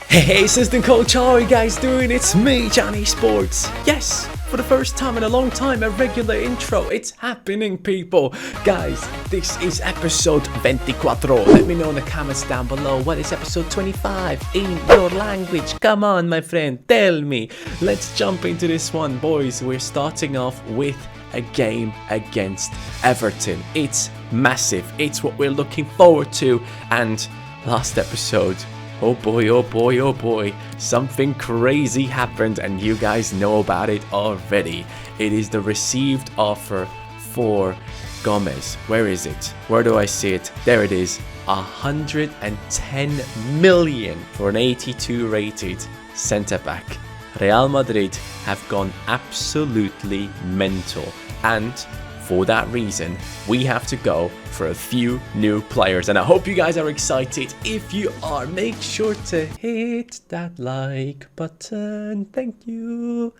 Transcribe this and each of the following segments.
Hey, assistant coach, how are you guys doing? It's me, CaniSports. Yes, for the first time in a long time, a regular intro. It's happening, people. Guys, this is episode 24. Let me know in the comments down below, what is episode 25 in your language? Come on, my friend, tell me. Let's jump into this one, boys. We're starting off with a game against Everton. It's massive. It's what we're looking forward to. And last episode, oh boy, oh boy, oh boy, something crazy happened and you guys know about it already. It is the received offer for Gomez. Where is it? Where do I see it? There it is. 110 million for an 82 rated centre back. Real Madrid have gone absolutely mental, and for that reason, we have to go for a few new players. And I hope you guys are excited. If you are, make sure to hit that like button. Thank you.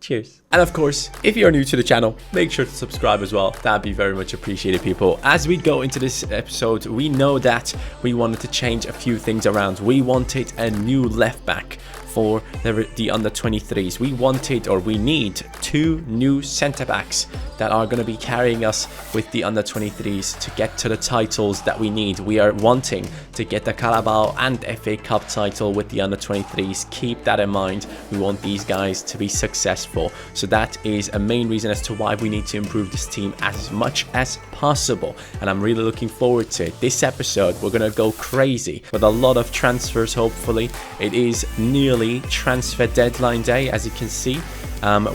Cheers. And of course, if you're new to the channel, make sure to subscribe as well. That'd be very much appreciated, people. As we go into this episode, we know that we wanted to change a few things around. We wanted a new left back for the under 23s. We wanted, or we need, two new centre backs that are going to be carrying us with the under 23s to get to the titles that we need. We are wanting to get the Carabao and FA Cup title with the under 23s. Keep that in mind. We want these guys to be successful. So that is a main reason as to why we need to improve this team as much as possible. And I'm really looking forward to it. This episode, we're going to go crazy with a lot of transfers, hopefully. It is nearly transfer deadline day, as you can see.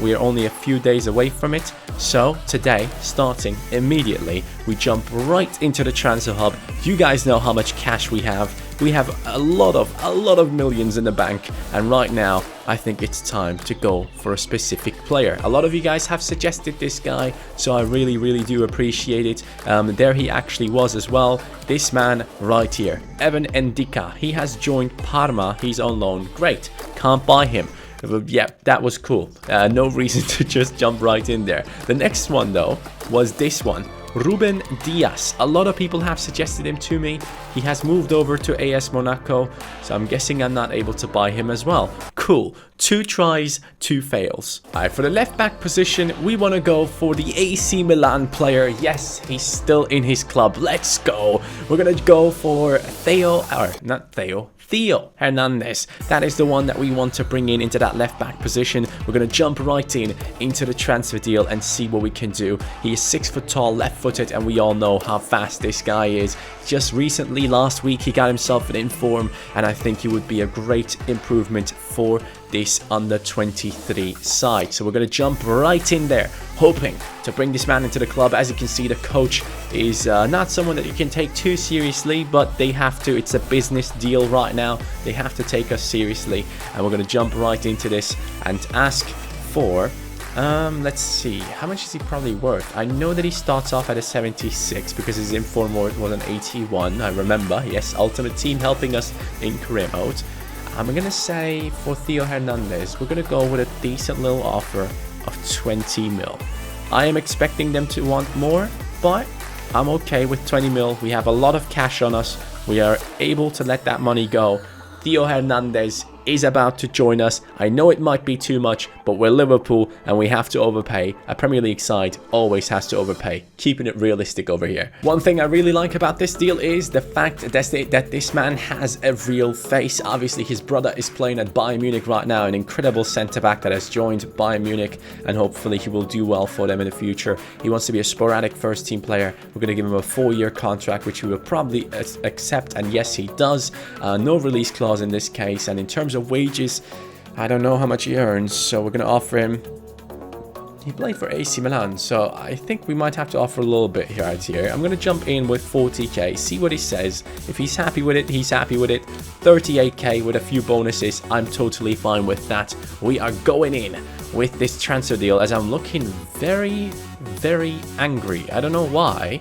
We are only a few days away from it. So today, starting immediately, we jump right into the transfer hub. You guys know how much cash we have. We have a lot of millions in the bank, and right now I think it's time to go for a specific player. A lot of you guys have suggested this guy, so I really do appreciate it. There he actually was as well. This man right here, Hernandez. He has joined Parma. He's on loan. Great. Can't buy him. Yeah, that was cool. No reason to just jump right in there. The next one though was this one, Ruben Diaz. A lot of people have suggested him to me. He has moved over to AS Monaco, so I'm guessing I'm not able to buy him as well. Cool. 2 tries, 2 fails. Alright, for the left back position, we want to go for the AC Milan player. Yes, he's still in his club. Let's go. We're going to go for Theo Hernandez. That is the one that we want to bring in into that left back position. We're going to jump right into the transfer deal and see what we can do. He is 6 foot tall, left footed, and we all know how fast this guy is. Just recently, last week, he got himself an inform, and I think he would be a great improvement for this under 23 side. So we're going to jump right in there, hoping to bring this man into the club. As you can see, the coach is not someone that you can take too seriously, but they have to. It's a business deal right now. They have to take us seriously, and we're going to jump right into this and ask for let's see, how much is he probably worth? I know that he starts off at a 76 because his inform was an 81. I remember. Yes, Ultimate Team helping us in career mode. I'm going to say for Theo Hernandez, we're going to go with a decent little offer of 20 mil. I am expecting them to want more, but I'm okay with 20 mil. We have a lot of cash on us. We are able to let that money go. Theo Hernandez is about to join us. I know it might be too much, but we're Liverpool and we have to overpay. A Premier League side always has to overpay. Keeping it realistic over here. One thing I really like about this deal is the fact that this man has a real face. Obviously, his brother is playing at Bayern Munich right now, an incredible centre-back that has joined Bayern Munich, and hopefully he will do well for them in the future. He wants to be a sporadic first-team player. We're going to give him a 4-year contract, which he will probably accept, and yes, he does. No release clause in this case, and in terms of wages, I don't know how much he earns, so we're going to offer him. He played for AC Milan, so I think we might have to offer a little bit here. I'm going to jump in with 40k, see what he says. If he's happy with it, he's happy with it. 38k with a few bonuses, I'm totally fine with that. We are going in with this transfer deal as I'm looking very angry. I don't know why,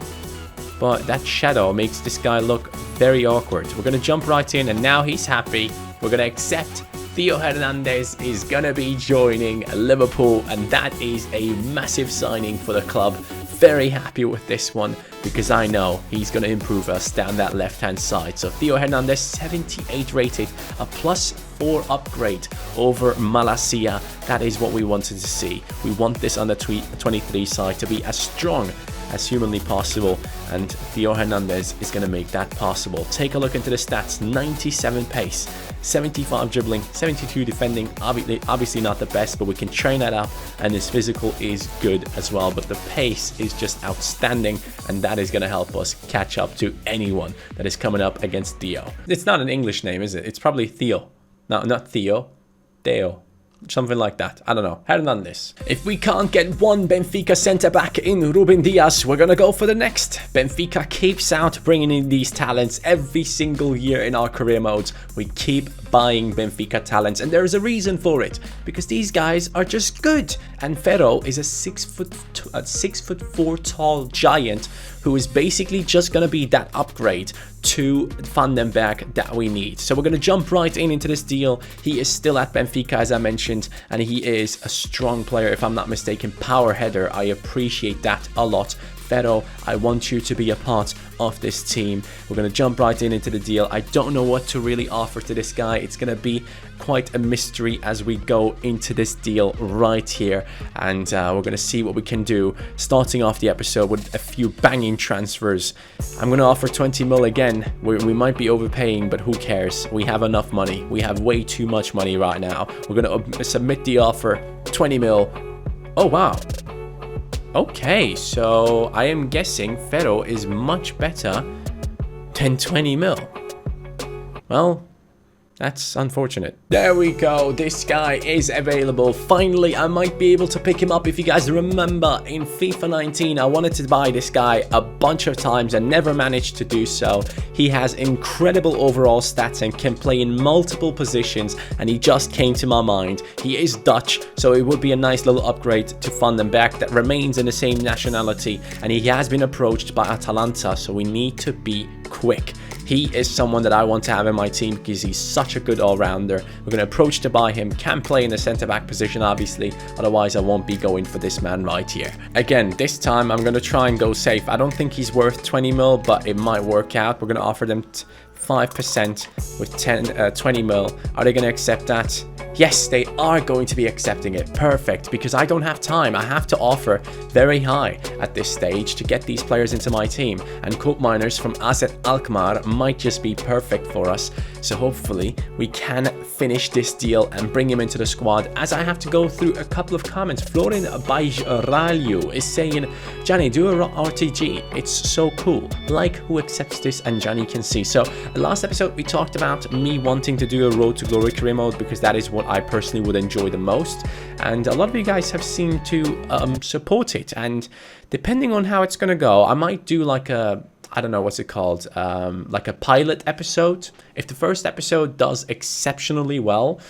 but that shadow makes this guy look very awkward. We're going to jump right in, and now he's happy. We're going to accept. Theo Hernandez is going to be joining Liverpool, and that is a massive signing for the club. very happy with this one because I know he's going to improve us down that left-hand side. So Theo Hernandez, 78 rated, a +4 upgrade over Malacia. That is what we wanted to see. We want this under 23 side to be as strong as humanly possible, and Theo Hernandez is going to make that possible. Take a look into the stats: 97 pace, 75 dribbling, 72 defending. Obviously not the best, but we can train that up, and his physical is good as well, but the pace is just outstanding, and that is going to help us catch up to anyone that is coming up against Theo. It's not an English name, is it? It's probably Theo. No, not Theo. Theo. Something like that. I don't know. Hernandez. If we can't get one Benfica centre-back in Ruben Dias, we're going to go for the next. Benfica keeps out bringing in these talents every single year in our career modes. We keep buying Benfica talents, and there is a reason for it, because these guys are just good. And Ferro is a 6'4" tall giant who is basically just going to be that upgrade to Van den Berg that we need. So we're going to jump right into this deal. He is still at Benfica, as I mentioned, and he is a strong player, if I'm not mistaken. Power header, I appreciate that a lot. Ferro, I want you to be a part of this team. We're going to jump right into the deal. I don't know what to really offer to this guy. It's going to be quite a mystery as we go into this deal right here, and we're going to see what we can do, starting off the episode with a few banging transfers. I'm going to offer 20 mil again. We might be overpaying, but who cares? We have enough money. We have way too much money right now. We're going to submit the offer. 20 mil. Oh, wow. Okay, so I am guessing Ferro is much better than 20 mil. Well, that's unfortunate. There we go. This guy is available. Finally, I might be able to pick him up. If you guys remember, in FIFA 19, I wanted to buy this guy a bunch of times and never managed to do so. He has incredible overall stats and can play in multiple positions, and he just came to my mind. He is Dutch, so it would be a nice little upgrade to Van den Berg that remains in the same nationality, and he has been approached by Atalanta, so we need to be quick. He is someone that I want to have in my team because he's such a good all-rounder. We're going to approach to buy him. Can play in the centre-back position, obviously. Otherwise, I won't be going for this man right here. Again, this time, I'm going to try and go safe. I don't think he's worth 20 mil, but it might work out. We're going to offer them 5% with 20 mil. Are they going to accept that? Yes, they are going to be accepting it. Perfect, because I don't have time. I have to offer very high at this stage to get these players into my team. And Koopmeiners from AZ Alkmaar might just be perfect for us. So hopefully we can finish this deal and bring him into the squad, as I have to go through a couple of comments. Florin Bajralju is saying, Johnny, do a RTG. It's so cool. Like, who accepts this? And Johnny can see. So last episode we talked about me wanting to do a Road to Glory career mode because that is what I personally would enjoy the most, and a lot of you guys have seemed to support it. And depending on how it's gonna go, I might do like a, I don't know what's it called, like a pilot episode. If the first episode does exceptionally well,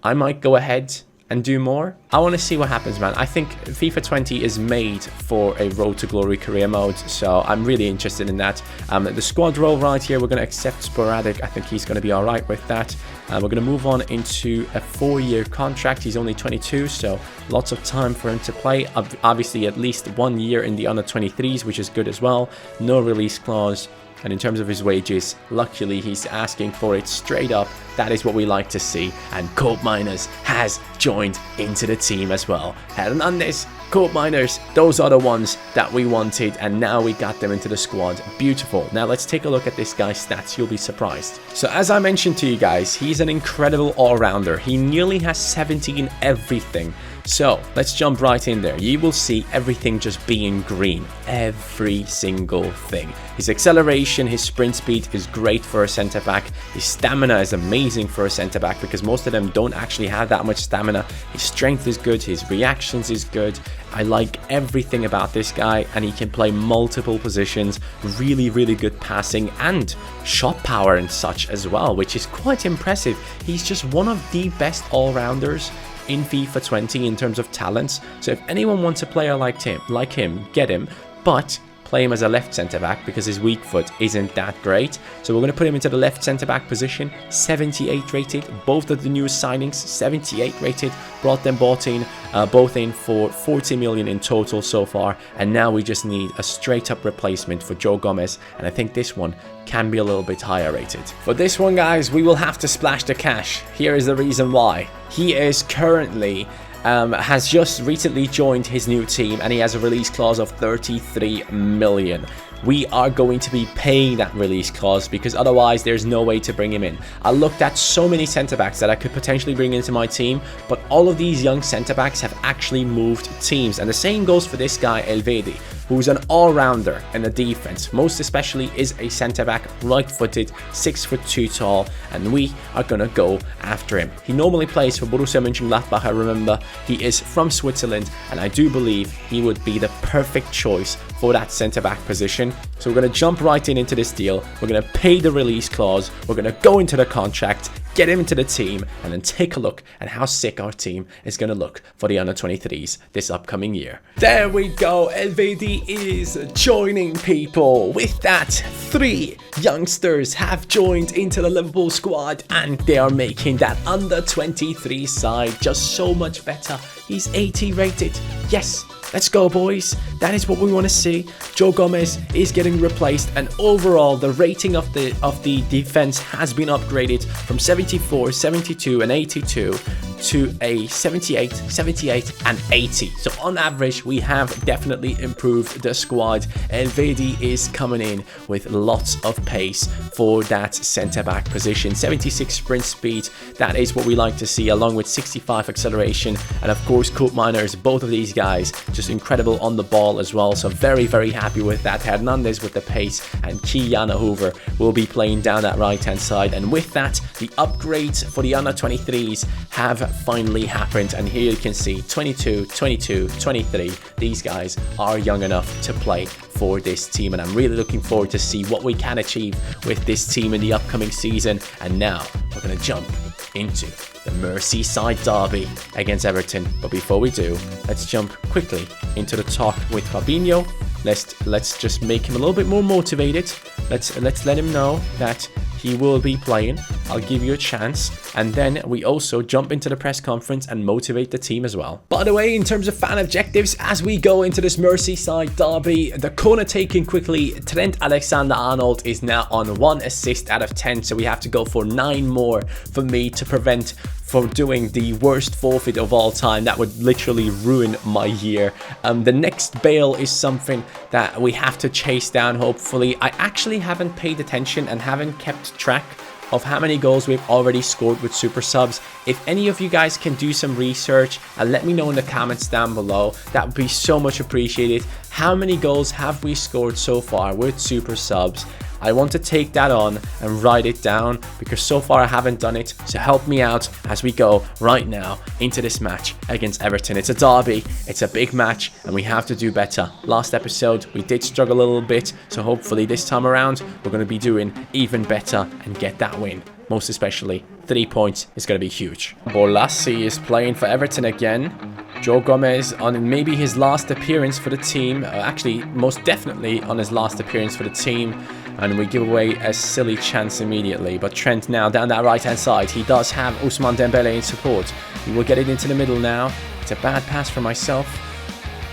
I might go ahead and do more. I want to see what happens, man. I think FIFA 20 is made for a Road to Glory career mode, so I'm really interested in that. The squad role right here, we're going to accept sporadic. I think he's going to be all right with that. We're going to move on into a 4-year contract. He's only 22, so lots of time for him to play. Obviously, at least 1 year in the under 23s, which is good as well. No release clause. And in terms of his wages, luckily he's asking for it straight up. That is what we like to see. And Koopmeiners has joined into the team as well. Hernandez, Koopmeiners, those are the ones that we wanted, and now we got them into the squad. Beautiful. Now let's take a look at this guy's stats. You'll be surprised. So as I mentioned to you guys, he's an incredible all-rounder. He nearly has 70 in everything. So let's jump right in there. You will see everything just being green. Every single thing. His acceleration, his sprint speed is great for a centre-back. His stamina is amazing for a centre-back because most of them don't actually have that much stamina. His strength is good. His reactions is good. I like everything about this guy, and he can play multiple positions. Really, really good passing and shot power and such as well, which is quite impressive. He's just one of the best all-rounders in FIFA 20 in terms of talents. So if anyone wants a player like him, get him. But play him as a left centre-back because his weak foot isn't that great. So we're going to put him into the left centre-back position. 78 rated. Both of the newest signings, 78 rated. Brought them both in for 40 million in total so far. And now we just need a straight-up replacement for Joe Gomez. And I think this one can be a little bit higher rated. For this one, guys, we will have to splash the cash. Here is the reason why. He is currently... has just recently joined his new team, and he has a release clause of 33 million. We are going to be paying that release clause because otherwise there's no way to bring him in. I looked at so many centre-backs that I could potentially bring into my team, but all of these young centre-backs have actually moved teams. And the same goes for this guy, Elvedi, who's an all-rounder in the defense. Most especially is a centre-back, right-footed, 6'2" tall, and we are gonna go after him. He normally plays for Borussia Mönchengladbach, I remember. He is from Switzerland, and I do believe he would be the perfect choice for that centre-back position. So we're gonna jump right into this deal. We're gonna pay the release clause. We're gonna go into the contract, get him into the team, and then take a look at how sick our team is going to look for the under-23s this upcoming year. There we go. Elvedi is joining, people. With that, 3 youngsters have joined into the Liverpool squad, and they are making that under-23 side just so much better. He's 80 rated. Yes. Let's go, boys. That is what we want to see. Joe Gomez is getting replaced, and overall the rating of the defense has been upgraded from 74, 72 and 82 to a 78, 78 and 80. So on average, we have definitely improved the squad. Elvedi is coming in with lots of pace for that centre-back position. 76 sprint speed, that is what we like to see, along with 65 acceleration. And of course, Koopmeiners, both of these guys, just incredible on the ball as well. So very, very happy with that. Hernandez with the pace, and Kiana Hoover will be playing down that right-hand side. And with that, the upgrades for the under-23s have finally happened. And here you can see 22, 22, 23. These guys are young enough to play for this team, and I'm really looking forward to see what we can achieve with this team in the upcoming season. And now we're going to jump into the Merseyside derby against Everton. But before we do, let's jump quickly into the talk with Fabinho. Let's just make him a little bit more motivated. Let's let him know that he will be playing. I'll give you a chance. And then we also jump into the press conference and motivate the team as well. By the way, in terms of fan objectives, as we go into this Merseyside derby, the corner taking quickly, Trent Alexander-Arnold is now on 1 assist out of 10. So we have to go for 9 more for me to prevent for doing the worst forfeit of all time. That would literally ruin my year. The next Bale is something that we have to chase down, hopefully. I actually haven't paid attention and haven't kept track of how many goals we've already scored with super subs. If any of you guys can do some research and let me know in the comments down below, that would be so much appreciated. How many goals have we scored so far with super subs? I want to take that on and write it down because so far I haven't done it. So help me out as we go right now into this match against Everton. It's a derby, it's a big match, and we have to do better. Last episode we did struggle a little bit, so hopefully this time around we're going to be doing even better and get that win. Most especially 3 points is going to be huge. Bolasie is playing for Everton again. Joe Gomez on maybe his last appearance for the team. Actually, most definitely on his last appearance for the team. And we give away a silly chance immediately. But Trent now down that right-hand side. He does have Ousmane Dembele in support. He will get it into the middle now. It's a bad pass for myself.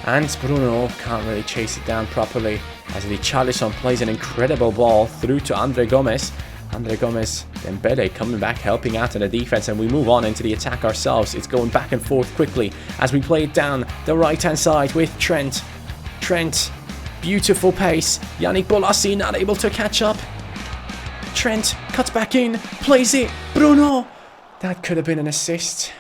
And Bruno can't really chase it down properly, as Richarlison plays an incredible ball through to Andre Gomes. Andre Gomes, Dembele coming back, helping out in the defense, and we move on into the attack ourselves. It's going back and forth quickly as we play it down the right-hand side with Trent. Trent, beautiful pace. Yannick Bolasie not able to catch up. Trent cuts back in, plays it. Bruno, that could have been an assist.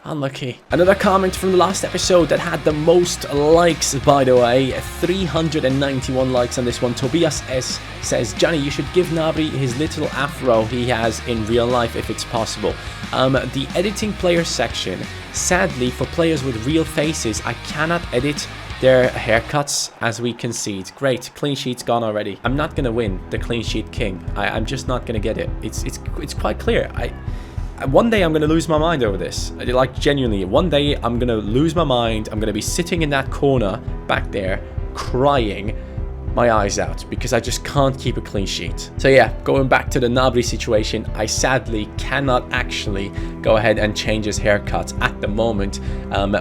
Unlucky. Another comment from the last episode that had the most likes, by the way. 391 likes on this one. Tobias S says, Johnny, you should give Nabri his little afro he has in real life if it's possible. The editing player section, sadly for players with real faces, I cannot edit their haircuts as we concede. Great, clean sheet's gone already. I'm not gonna win the clean sheet king. I'm just not gonna get it. It's quite clear. One day I'm going to lose my mind over this. Like, genuinely, one day I'm going to lose my mind. I'm going to be sitting in that corner back there, crying, my eyes out because I just can't keep a clean sheet. So yeah, going back to the Gnabry situation, I sadly cannot actually go ahead and change his haircut at the moment.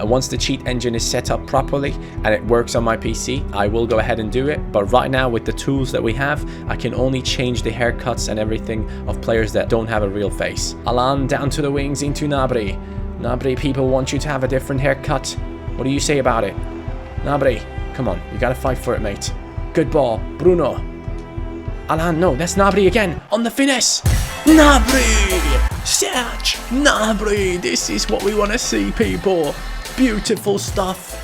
Once the cheat engine is set up properly and it works on my PC, I will go ahead and do it. But right now, with the tools that we have, I can only change the haircuts and everything of players that don't have a real face. Alan down to the wings into Gnabry. Gnabry, people want you to have a different haircut. What do you say about it? Gnabry, come on, you gotta fight for it, mate. Good ball, Bruno. Alan, no, that's Gnabry again, on the finesse. Gnabry! Serge Gnabry, this is what we want to see, people. Beautiful stuff.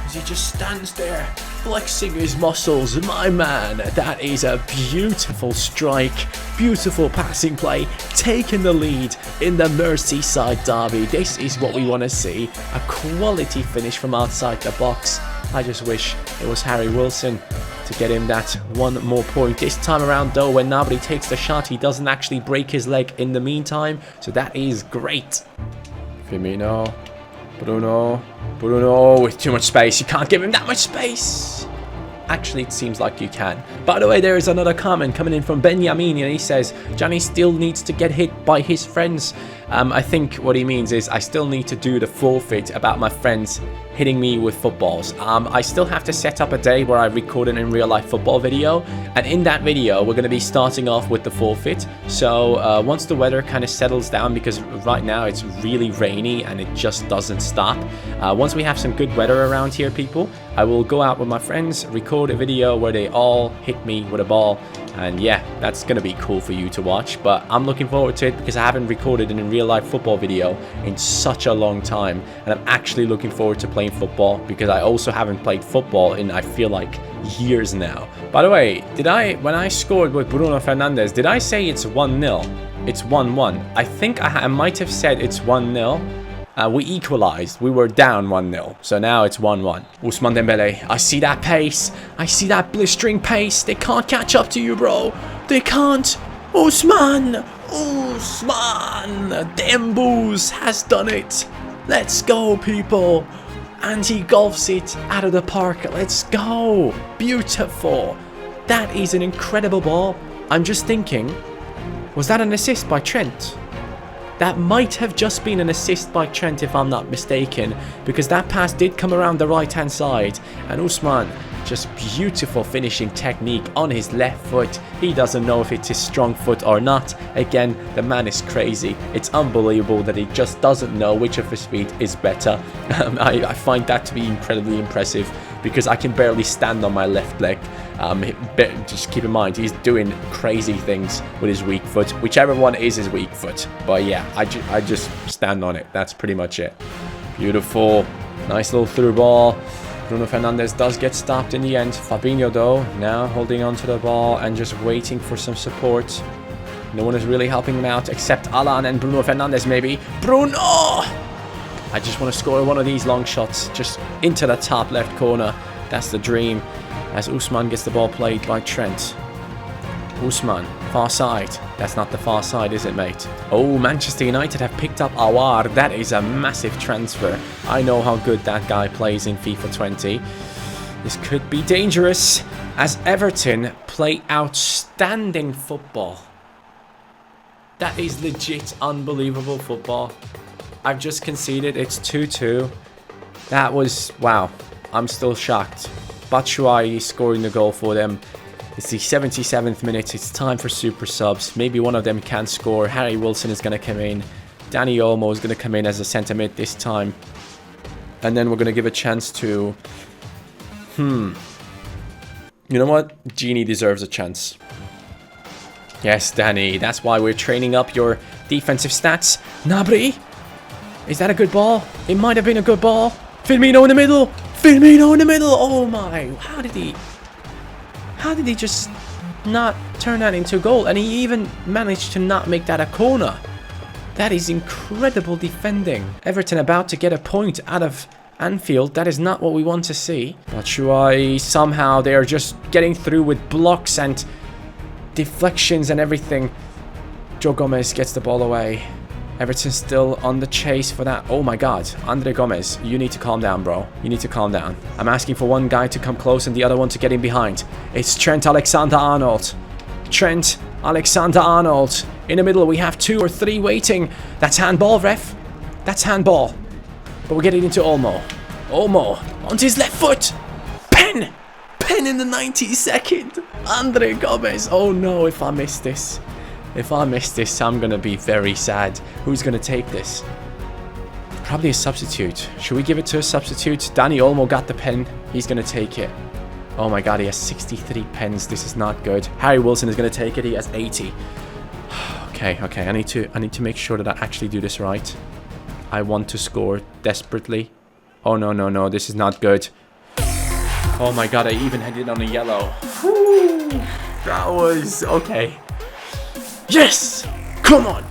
As he just stands there, flexing his muscles. My man, that is a beautiful strike. Beautiful passing play, taking the lead in the Merseyside derby. This is what we want to see. A quality finish from outside the box. I just wish it was Harry Wilson to get him that one more point. This time around, though, when Gnabry takes the shot, he doesn't actually break his leg in the meantime. So that is great. Firmino. Bruno with too much space. You can't give him that much space. Actually, it seems like you can. By the way, there is another comment coming in from Benjamin, and he says, Johnny still needs to get hit by his friends. I think what he means is I still need to do the forfeit about my friends hitting me with footballs. I still have to set up a day where I record an in real life football video, and in that video we're going to be starting off with the forfeit. So once the weather kind of settles down, because right now it's really rainy and it just doesn't stop, once we have some good weather around here, people, I will go out with my friends, record a video where they all hit me with a ball. And yeah, that's going to be cool for you to watch. But I'm looking forward to it because I haven't recorded an in real life football video in such a long time. And I'm actually looking forward to playing football because I also haven't played football in, I feel like, years now. By the way, when I scored with Bruno Hernandez, did I say it's 1-0? It's 1-1. I think I might have said it's 1-0. We equalized. We were down 1-0. So now it's 1-1. Ousmane Dembele. I see that pace. I see that blistering pace. They can't catch up to you, bro. They can't. Ousmane. Dembouz has done it. Let's go, people. And he golfs it out of the park. Let's go. Beautiful. That is an incredible ball. I'm just thinking, was that an assist by Trent? That might have just been an assist by Trent if I'm not mistaken, because that pass did come around the right hand side, and Ousmane, just beautiful finishing technique on his left foot. He doesn't know if it's his strong foot or not. Again, the man is crazy. It's unbelievable that he just doesn't know which of his feet is better. I find that to be incredibly impressive because I can barely stand on my left leg. Just keep in mind, he's doing crazy things with his weak foot. Whichever one is his weak foot. But yeah, I just stand on it. That's pretty much it. Beautiful. Nice little through ball. Bruno Hernandez does get stopped in the end. Fabinho, though, now holding on to the ball and just waiting for some support. No one is really helping him out except Alan and Bruno Hernandez, maybe. Bruno! I just want to score one of these long shots just into the top left corner. That's the dream. As Ousmane gets the ball played by Trent. Ousmane, far side. That's not the far side, is it, mate? Oh, Manchester United have picked up Aouar. That is a massive transfer. I know how good that guy plays in FIFA 20. This could be dangerous as Everton play outstanding football. That is legit unbelievable football. I've just conceded. It's 2-2. That was, wow. I'm still shocked. Batshuayi scoring the goal for them. It's the 77th minute. It's time for super subs. Maybe one of them can score. Harry Wilson is going to come in. Danny Olmo is going to come in as a centre mid this time. And then we're going to give a chance to... You know what? Genie deserves a chance. Yes, Danny. That's why we're training up your defensive stats. Gnabry? Is that a good ball? It might have been a good ball. Firmino in the middle. Firmino in the middle. Oh my. How did he just not turn that into a goal? And he even managed to not make that a corner. That is incredible defending. Everton about to get a point out of Anfield. That is not what we want to see. Batshuayi, somehow they are just getting through with blocks and deflections and everything. Joe Gomez gets the ball away. Everton still on the chase for that. Oh my god. Andre Gomez, you need to calm down, bro. You need to calm down. I'm asking for one guy to come close and the other one to get in behind. It's Trent Alexander-Arnold. Trent Alexander-Arnold. In the middle, we have 2 or 3 waiting. That's handball, ref. That's handball. But we're getting into Olmo. Olmo onto his left foot. Pen! Pen in the 92nd. Andre Gomez. Oh no, if I miss this. If I miss this, I'm going to be very sad. Who's going to take this? Probably a substitute. Should we give it to a substitute? Danny Olmo got the pen. He's going to take it. Oh my god, he has 63 pens. This is not good. Harry Wilson is going to take it. He has 80. Okay. I need to make sure that I actually do this right. I want to score desperately. Oh no. This is not good. Oh my god, I even had it on a yellow. Whew. That was okay. Yes! Come on!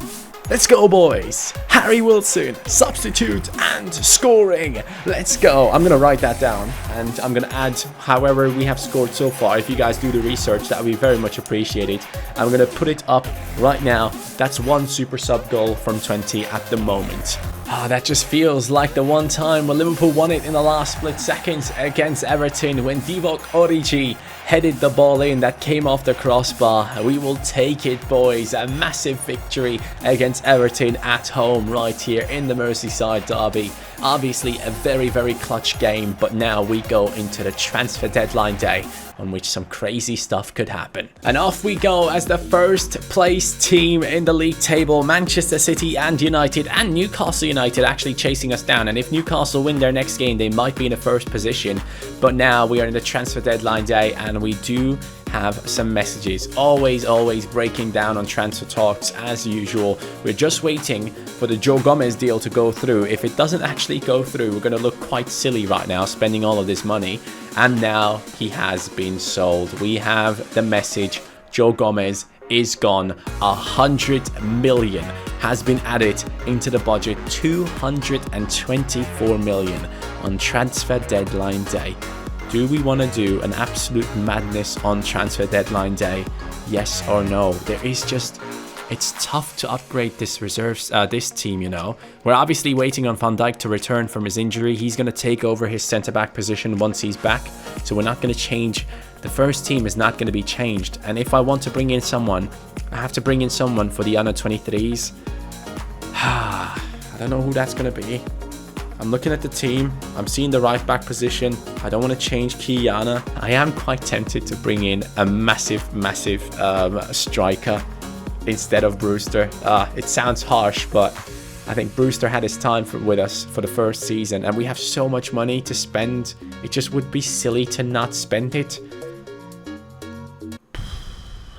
Let's go, boys! Harry Wilson, substitute and scoring. Let's go. I'm going to write that down and I'm going to add however we have scored so far. If you guys do the research, that would be very much appreciated. I'm going to put it up right now. That's 1 super sub goal from 20 at the moment. That just feels like the one time when Liverpool won it in the last split seconds against Everton when Divock Origi headed the ball in that came off the crossbar. We will take it, boys. A massive victory against Everton at home right here in the Merseyside derby. Obviously a very, very clutch game, but now we go into the transfer deadline day on which some crazy stuff could happen. And off we go as the first place team in the league table. Manchester City and United and Newcastle United actually chasing us down. And if Newcastle win their next game, they might be in the first position. But now we are in the transfer deadline day and we do have some messages. Always breaking down on transfer talks as usual. We're just waiting for the Joe Gomez deal to go through. If it doesn't actually go through, we're going to look quite silly right now spending all of this money. And now he has been sold. We have the message. Joe Gomez is gone. 100 million has been added into the budget. 224 million on transfer deadline day. Do we want to do an absolute madness on transfer deadline day? Yes or no? There is just... It's tough to upgrade this reserves, this team, you know. We're obviously waiting on Van Dijk to return from his injury. He's going to take over his centre-back position once he's back. So we're not going to change. The first team is not going to be changed. And if I want to bring in someone, I have to bring in someone for the under 23s. I don't know who that's going to be. I'm looking at the team. I'm seeing the right back position. I don't want to change Kiana. I am quite tempted to bring in a massive striker instead of Brewster. It sounds harsh, but I think Brewster had his time with us for the first season, and we have so much money to spend. It just would be silly to not spend it.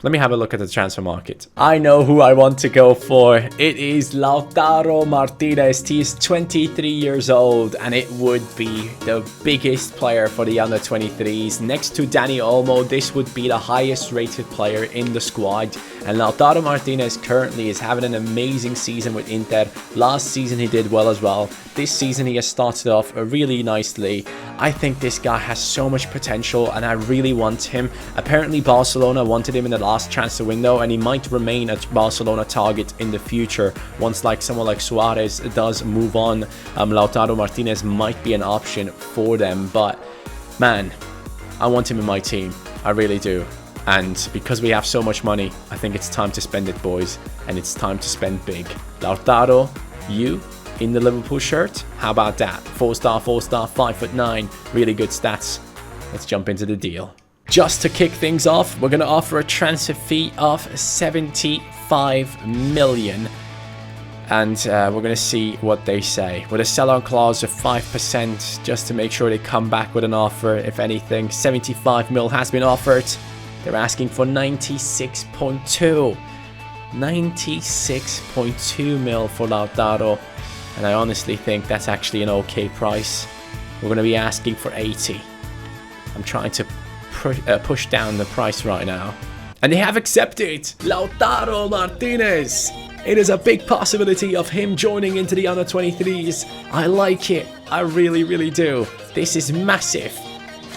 Let me have a look at the transfer market. I know who I want to go for. It is Lautaro Martinez. He is 23 years old and it would be the biggest player for the under 23s. Next to Danny Olmo, this would be the highest rated player in the squad. And Lautaro Martinez currently is having an amazing season with Inter. Last season he did well as well. This season he has started off really nicely. I think this guy has so much potential and I really want him. Apparently Barcelona wanted him in the last transfer window and he might remain a Barcelona target in the future. Once someone like Suarez does move on, Lautaro Martinez might be an option for them. But man, I want him in my team. I really do. And because we have so much money, I think it's time to spend it, boys. And it's time to spend big. Lautaro, you in the Liverpool shirt? How about that? 4-star, 5'9". Really good stats. Let's jump into the deal. Just to kick things off, we're going to offer a transfer fee of 75 million. And we're going to see what they say. With a sell-on clause of 5%, just to make sure they come back with an offer. If anything, 75 mil has been offered. They're asking for 96.2. 96.2 mil for Lautaro. And I honestly think that's actually an okay price. We're going to be asking for 80. I'm trying to push down the price right now. And they have accepted Lautaro Martinez. It is a big possibility of him joining into the under 23s. I like it. I really do. This is massive.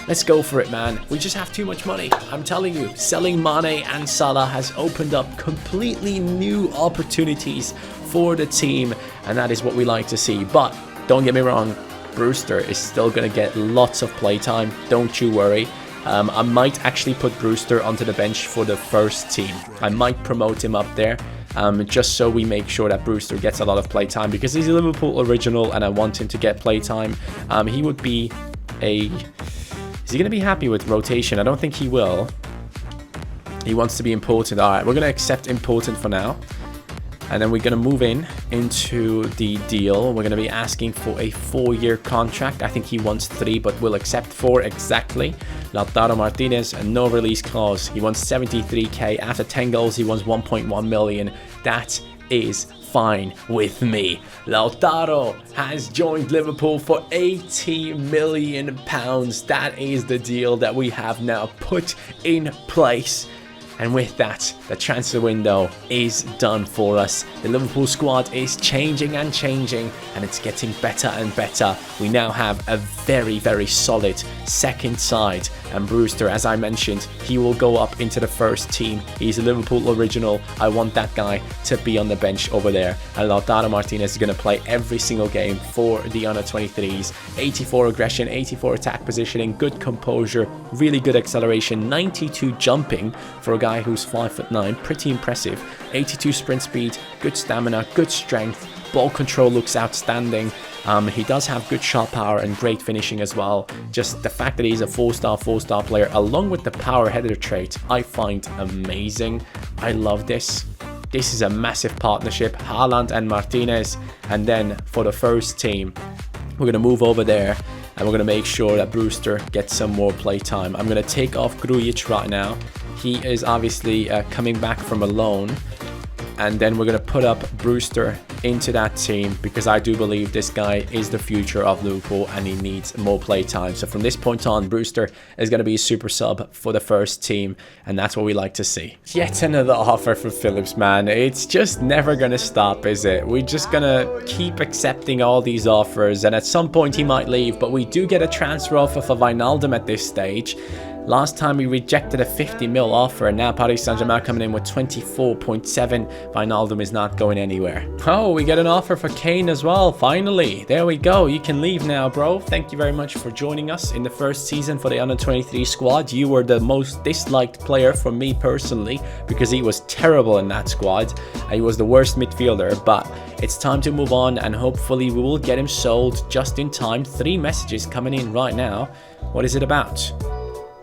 Let's go for it, man. We just have too much money. I'm telling you, selling Mane and Salah has opened up completely new opportunities for the team, and that is what we like to see. But don't get me wrong, Brewster is still going to get lots of playtime, don't you worry. I might actually put Brewster onto the bench for the first team. I might promote him up there, just so we make sure that Brewster gets a lot of playtime, because he's a Liverpool original and I want him to get playtime. He would be a... Is he going to be happy with rotation? I don't think he will. He wants to be important. Alright, we're going to accept important for now. And then we're going to move into the deal. We're going to be asking for a 4-year contract. I think he wants 3, but we'll accept 4 exactly. Lautaro Martinez, a no release clause. He wants 73k. After 10 goals, he wants 1.1 million. That is fine with me. Lautaro has joined Liverpool for 80 million pounds. That is the deal that we have now put in place. And with that, the transfer window is done for us. The Liverpool squad is changing and changing, and it's getting better and better. We now have a very, very solid second side. And Brewster, as I mentioned, he will go up into the first team. He's a Liverpool original. I want that guy to be on the bench over there. And Lautaro Martinez is going to play every single game for the under-23s. 84 aggression, 84 attack positioning, good composure, really good acceleration, 92 jumping for a guy who's 5'9", pretty impressive. 82 sprint speed, good stamina, good strength, ball control looks outstanding. He does have good shot power and great finishing as well. Just the fact that he's a 4-star player, along with the power header trait, I find amazing. I love this. This is a massive partnership, Haaland and Martinez. And then for the first team, we're going to move over there and we're going to make sure that Brewster gets some more play time. I'm going to take off Grujic right now. He is obviously coming back from a loan. And then we're going to put up Brewster into that team, because I do believe this guy is the future of Liverpool and he needs more play time. So from this point on, Brewster is going to be a super sub for the first team, and that's what we like to see. Yet another offer for Phillips, man. It's just never going to stop, is it? We're just going to keep accepting all these offers, and at some point he might leave, but we do get a transfer offer for Wijnaldum at this stage. Last time we rejected a 50 mil offer, and now Paris Saint-Germain coming in with 24.7. Wijnaldum is not going anywhere. Oh, we get an offer for Kane as well, finally. There we go. You can leave now, bro. Thank you very much for joining us in the first season for the under-23 squad. You were the most disliked player from me personally, because he was terrible in that squad. He was the worst midfielder, but it's time to move on, and hopefully we will get him sold just in time. 3 messages coming in right now. What is it about?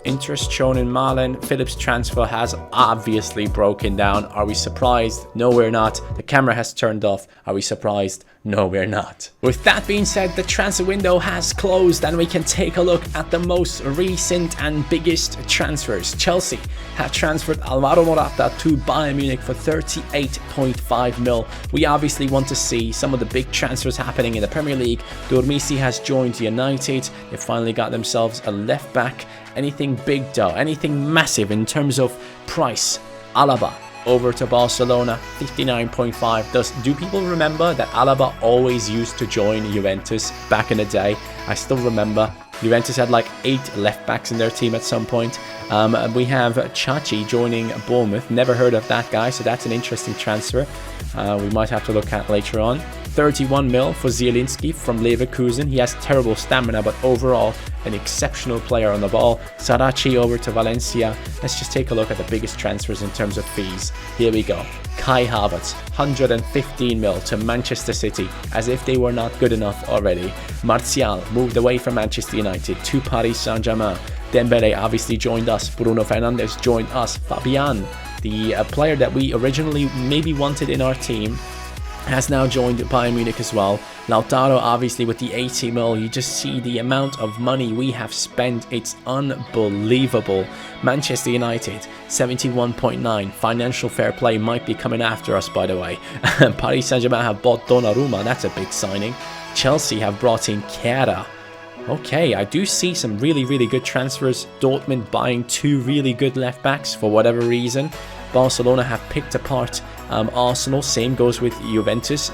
Interest shown in Malen. Phillips transfer has obviously broken down. Are we surprised? No, we're not. The camera has turned off. Are we surprised? No, we're not. With that being said, the transfer window has closed and we can take a look at the most recent and biggest transfers. Chelsea have transferred Alvaro Morata to Bayern Munich for 38.5 mil. We obviously want to see some of the big transfers happening in the Premier League. Dormisi has joined United. They finally got themselves a left back. Anything big though, anything massive in terms of price? Alaba over to Barcelona, 59.5. Do people remember that Alaba always used to join Juventus back in the day? I still remember Juventus had like 8 left backs in their team at some point. We have Chachi joining Bournemouth. Never heard of that guy, so that's an interesting transfer. We might have to look at later on. 31 mil for Zielinski from Leverkusen. He has terrible stamina, but overall an exceptional player on the ball. Sarachi over to Valencia. Let's just take a look at the biggest transfers in terms of fees. Here we go. Kai Havertz, 115 mil to Manchester City, as if they were not good enough already. Martial moved away from Manchester United to Paris Saint-Germain. Dembele obviously joined us. Bruno Fernandes joined us. Fabian, the player that we originally maybe wanted in our team, has now joined Bayern Munich as well. Lautaro obviously with the 80 mil. You just see the amount of money we have spent. It's unbelievable. Manchester United, 71.9. Financial fair play might be coming after us, by the way. Paris Saint-Germain have bought Donnarumma. That's a big signing. Chelsea have brought in Kera. Okay, I do see some really, really good transfers. Dortmund buying 2 really good left backs for whatever reason. Barcelona have picked apart Arsenal. Same goes with Juventus.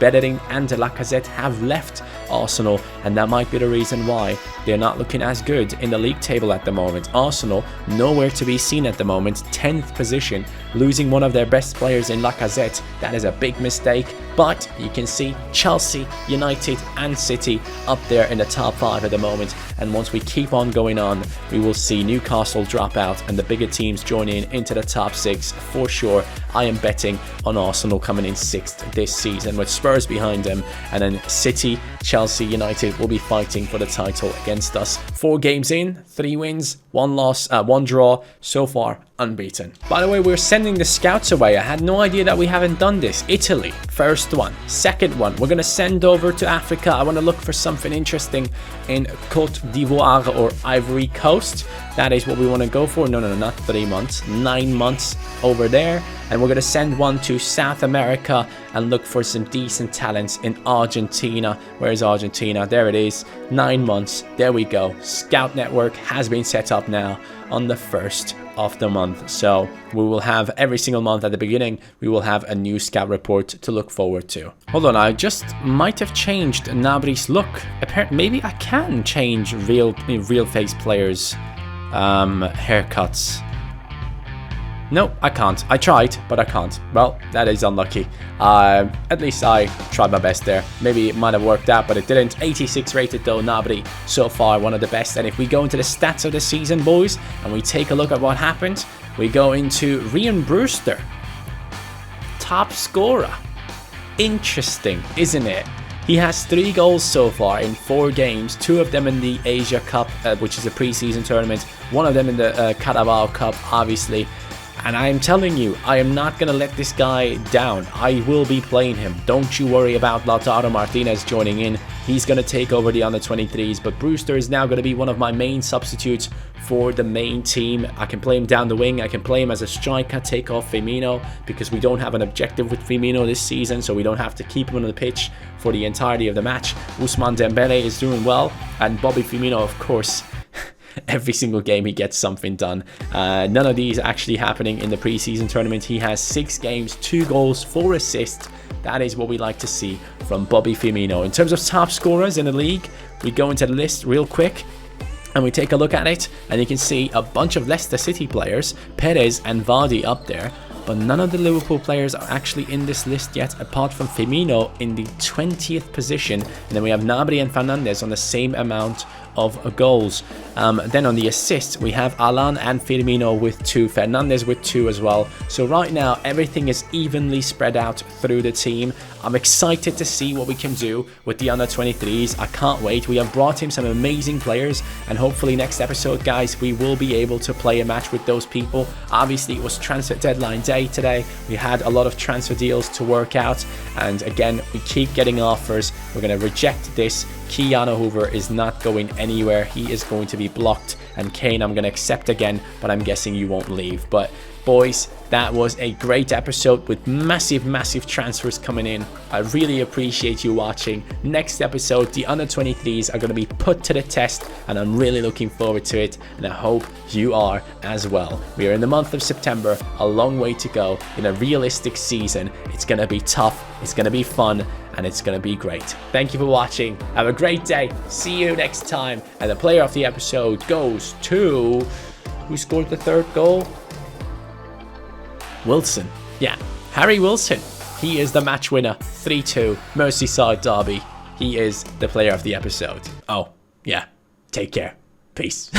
Bellerin and Lacazette have left Arsenal, and that might be the reason why they're not looking as good in the league table at the moment. Arsenal, nowhere to be seen at the moment. 10th position, losing one of their best players in Lacazette. That is a big mistake. But you can see Chelsea, United and City up there in the top 5 at the moment. And once we keep on going on, we will see Newcastle drop out and the bigger teams join in into the top 6 for sure. I am betting on Arsenal coming in 6th this season with Spurs behind them. And then City, Chelsea, United will be fighting for the title against us. 4 games in, 3 wins, 1 loss, 1 draw. So far, unbeaten. By the way, we're sending the scouts away. I had no idea that we haven't done this. Italy, first one. Second one, we're going to send over to Africa. I want to look for something interesting in Côte d'Ivoire or Ivory Coast. That is what we want to go for. No, not 3 months. 9 months over there. And we're going to send one to South America and look for some decent talents in Argentina. Where is Argentina? There it is. 9 months. There we go. Scout network has been set up now on the 1st of the month. So we will have every single month at the beginning, we will have a new scout report to look forward to. Hold on, I just might have changed Nabri's look. Apparently, maybe I can change real face players' haircuts. No, I can't. I tried, but I can't. Well, that is unlucky. At least I tried my best there. Maybe it might have worked out, but it didn't. 86 rated though, Gnabry. So far, one of the best. And if we go into the stats of the season, boys, and we take a look at what happened, we go into Ryan Brewster. Top scorer. Interesting, isn't it? He has 3 goals so far in 4 games, 2 of them in the Asia Cup, which is a pre-season tournament, 1 of them in the Carabao Cup, obviously. And I am telling you, I am not going to let this guy down. I will be playing him. Don't you worry about Lautaro Martinez joining in. He's going to take over the under-23s. But Brewster is now going to be one of my main substitutes for the main team. I can play him down the wing. I can play him as a striker, take off Firmino, because we don't have an objective with Firmino this season. So we don't have to keep him on the pitch for the entirety of the match. Ousmane Dembele is doing well. And Bobby Firmino, of course, every single game he gets something done. None of these actually happening in the preseason tournament. He has 6 games, 2 goals, 4 assists. That is what we like to see from Bobby Firmino. In terms of top scorers in the league, we go into the list real quick and we take a look at it, and you can see a bunch of Leicester City players, Perez and Vardy up there. But none of the Liverpool players are actually in this list yet, apart from Firmino in the 20th position. And then we have Gnabry and Hernandez on the same amount of goals. Then on the assists, we have Alan and Firmino with 2, Hernandez with 2 as well. So right now, everything is evenly spread out through the team. I'm excited to see what we can do with the under-23s. I can't wait. We have brought in some amazing players, and hopefully next episode, guys, we will be able to play a match with those people. Obviously, it was transfer deadline day today. We had a lot of transfer deals to work out, and again, we keep getting offers. We're going to reject this. Keanu Hoover is not going anywhere. He is going to be blocked, and Kane I'm going to accept again, but I'm guessing you won't leave. But boys, that was a great episode with massive transfers coming in. I really appreciate you watching. Next episode, the under-23s are going to be put to the test, and I'm really looking forward to it, and I hope you are as well. We are in the month of September, a long way to go in a realistic season. It's going to be tough, it's going to be fun, and it's going to be great. Thank you for watching. Have a great day. See you next time. And the player of the episode goes to... who scored the 3rd goal? Wilson. Yeah, Harry Wilson. He is the match winner. 3-2, Merseyside derby. He is the player of the episode. Oh, yeah. Take care. Peace.